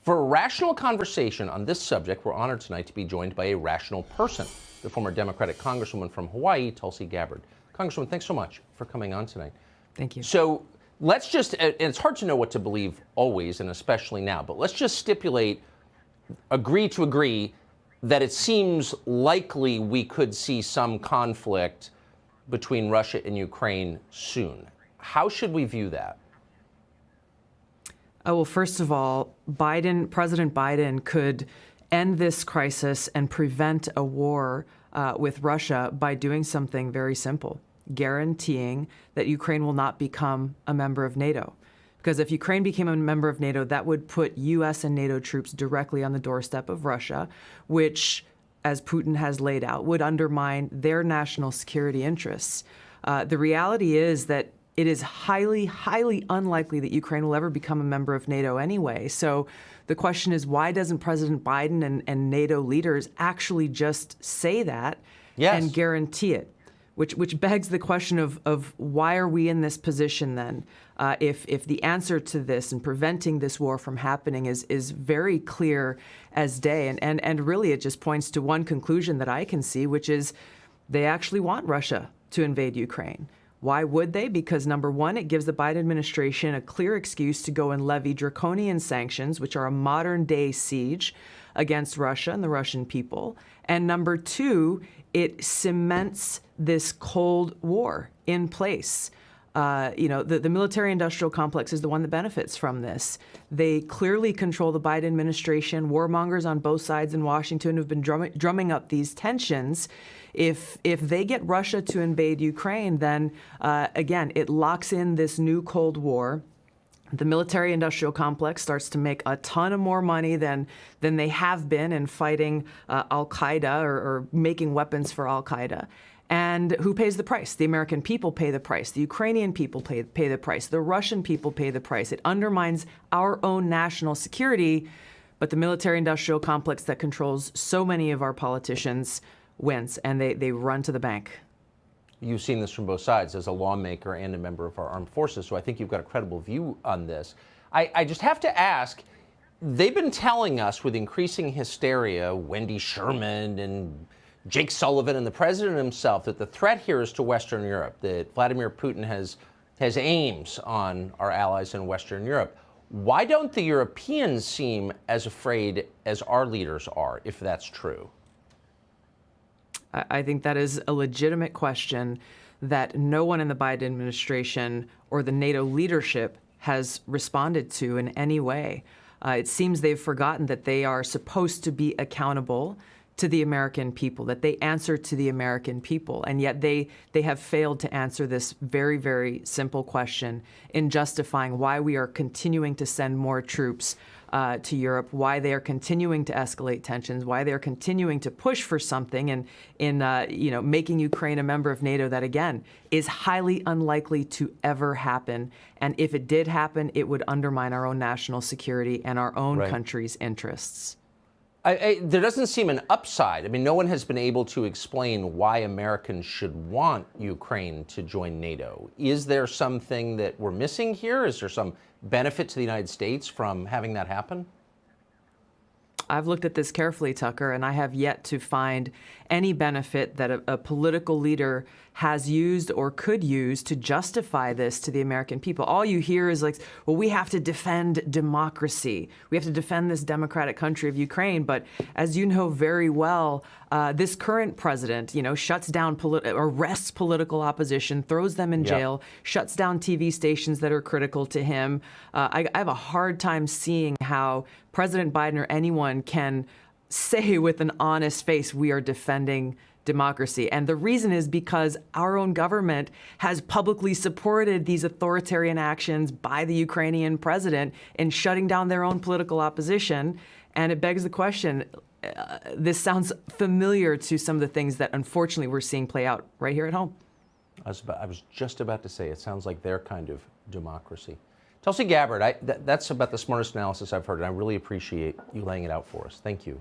For a rational conversation on this subject, we're honored tonight to be joined by a rational person, the former Democratic Congresswoman from Hawaii, Tulsi Gabbard. Congresswoman, thanks so much for coming on tonight. Thank you. So let's just, and it's hard to know what to believe always, and especially now, but let's just stipulate, agree to agree, that it seems likely we could see some conflict between Russia and Ukraine soon. How should we view that? Well, first of all, President Biden could end this crisis and prevent a war with Russia by doing something very simple, guaranteeing that Ukraine will not become a member of NATO. Because if Ukraine became a member of NATO, that would put U.S. and NATO troops directly on the doorstep of Russia, which, as Putin has laid out, would undermine their national security interests. The reality is that it is highly, highly unlikely that Ukraine will ever become a member of NATO anyway. So the question is, why doesn't President Biden and NATO leaders actually just say that and guarantee it? Which begs the question of why are we in this position then? If the answer to this and preventing this war from happening is very clear as day, and really it just points to one conclusion that I can see, which is they actually want Russia to invade Ukraine. Why would they? Because number one, it gives the Biden administration a clear excuse to go and levy draconian sanctions, which are a modern day siege against Russia and the Russian people. And number two, it cements this Cold War in place. The military-industrial complex is the one that benefits from this. They clearly control the Biden administration. Warmongers on both sides in Washington have been drumming up these tensions. If they get Russia to invade Ukraine, then again, it locks in this new Cold War. The military-industrial complex starts to make a ton of more money than they have been in fighting al-Qaeda or making weapons for al-Qaeda. And who pays the price? The American people pay the price. The Ukrainian people pay the price. The Russian people pay the price. It undermines our own national security, but the military-industrial complex that controls so many of our politicians wins, and they run to the bank. You've seen this from both sides as a lawmaker and a member of our armed forces, so I think you've got a credible view on this. I just have to ask, they've been telling us with increasing hysteria, Wendy Sherman and Jake Sullivan and the president himself, that the threat here is to Western Europe, that Vladimir Putin has aims on our allies in Western Europe. Why don't the Europeans seem as afraid as our leaders are, if that's true? I think that is a legitimate question that no one in the Biden administration or the NATO leadership has responded to in any way. It seems they've forgotten that they are supposed to be accountable to the American people, that they answer to the American people, and yet they have failed to answer this very, very simple question in justifying why we are continuing to send more troops to Europe, why they are continuing to escalate tensions, why they are continuing to push for something in making Ukraine a member of NATO that, again, is highly unlikely to ever happen. And if it did happen, it would undermine our own national security and our own country's interests. There doesn't seem an upside. I mean, no one has been able to explain why Americans should want Ukraine to join NATO. Is there something that we're missing here? Is there some benefit to the United States from having that happen? I've looked at this carefully, Tucker, and I have yet to find any benefit that a political leader has used or could use to justify this to the American people. All you hear is like, well, we have to defend democracy. We have to defend this democratic country of Ukraine. But as you know very well, this current president, shuts down, arrests political opposition, throws them in jail, shuts down TV stations that are critical to him. I have a hard time seeing how President Biden or anyone can say with an honest face, we are defending democracy. And the reason is because our own government has publicly supported these authoritarian actions by the Ukrainian president in shutting down their own political opposition. And it begs the question, this sounds familiar to some of the things that unfortunately we're seeing play out right here at home. I was just about to say, it sounds like their kind of democracy. Tulsi Gabbard, that's about the smartest analysis I've heard, and I really appreciate you laying it out for us. Thank you.